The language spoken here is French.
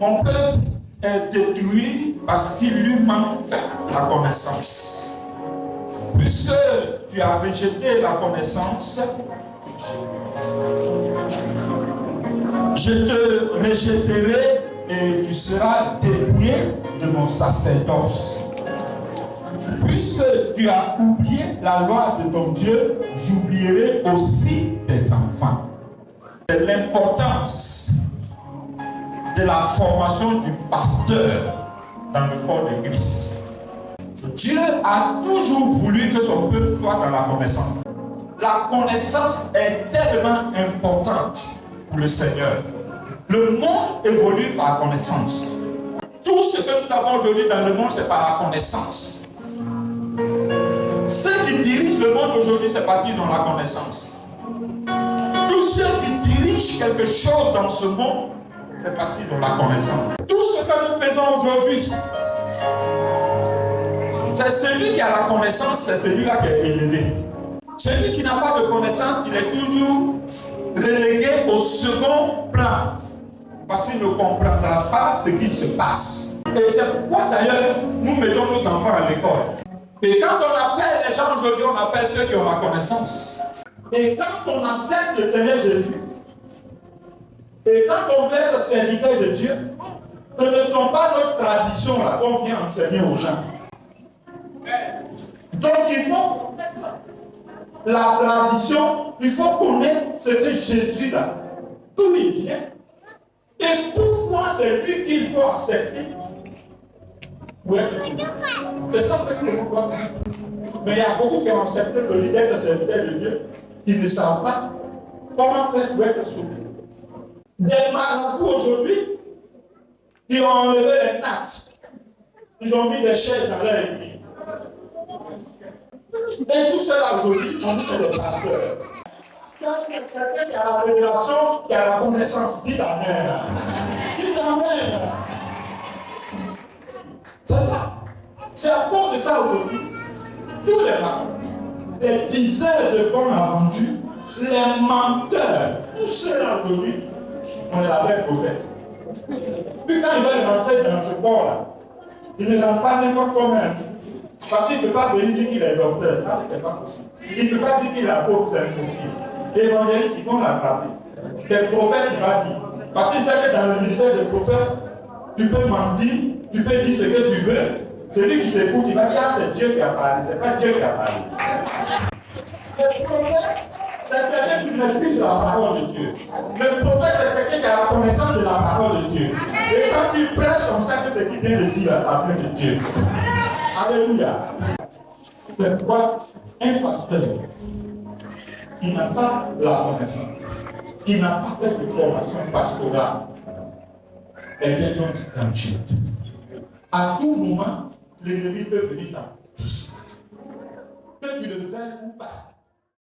Mon peuple est détruit parce qu'il lui manque la connaissance. Puisque tu as rejeté la connaissance, je te rejetterai et tu seras dépouillé de mon sacerdoce. Puisque tu as oublié la loi de ton Dieu, j'oublierai aussi tes enfants. C'est l'importance de la formation du pasteur dans le corps de Christ. Dieu a toujours voulu que son peuple soit dans la connaissance. La connaissance est tellement importante pour le Seigneur. Le monde évolue par connaissance. Tout ce que nous avons aujourd'hui dans le monde, c'est par la connaissance. Ceux qui dirigent le monde aujourd'hui, c'est parce qu'ils ont la connaissance. Tous ceux qui dirigent quelque chose dans ce monde, c'est parce qu'ils ont la connaissance. Tout ce que nous faisons aujourd'hui, c'est celui qui a la connaissance, c'est celui-là qui est élevé. Celui qui n'a pas de connaissance, il est toujours relégué au second plan. Parce qu'il ne comprendra pas ce qui se passe. Et c'est pourquoi d'ailleurs, nous mettons nos enfants à l'école. Et quand on appelle les gens aujourd'hui, on appelle ceux qui ont la connaissance. Et quand on accepte le Seigneur Jésus, et quand on veut être serviteur de Dieu, ce ne sont pas nos traditions là qu'on vient enseigner aux gens. Donc il faut connaître la tradition, il faut connaître ce que Jésus a, d'où il vient, et pourquoi c'est lui qu'il faut accepter. Ouais. C'est ça que je comprends. Mais il y a beaucoup qui ont accepté d'être serviteurs de Dieu, qui ne savent pas comment faire pour être sauvé. Des marabouts aujourd'hui, ils ont enlevé les nattes. Ils ont mis des chaises dans leur église. Et tout cela aujourd'hui, on dit c'est des pasteurs. Quelqu'un qui a la révélation, qui a la connaissance, dit Amen. Dit Amen. C'est ça. C'est à cause de ça aujourd'hui. Tous les marabouts, les diseurs de qu'on a vendus, les menteurs, tous ceux-là aujourd'hui, on est la vraie prophète. Puis quand il va rentrer dans ce corps-là, il ne rentre pas n'importe comment. Parce qu'il ne peut pas venir dire qu'il est docteur, ça c'est pas possible. Il ne peut pas dire qu'il est apôtre, c'est impossible. L'évangéliste, il faut l'attraper. C'est le prophète qui va dire. Parce qu'il sait que dans le ministère des prophètes, tu peux mentir, tu peux dire ce que tu veux. Celui qui t'écoute, il va dire, ah, c'est Dieu qui a parlé, c'est pas Dieu qui a parlé. Le prophète, c'est quelqu'un qui maîtrise la parole de Dieu. Le prophète est quelqu'un qui a la connaissance de la parole de Dieu. Et quand il prêche, on sait que ce qu'il vient de dire après de Dieu. Alléluia. C'est pourquoi un pasteur qui n'a pas la connaissance, qui n'a pas fait de formation pastorale, est bien dangereux. À tout moment, l'ennemi peut venir t'en dire. Que tu le veuilles ou pas.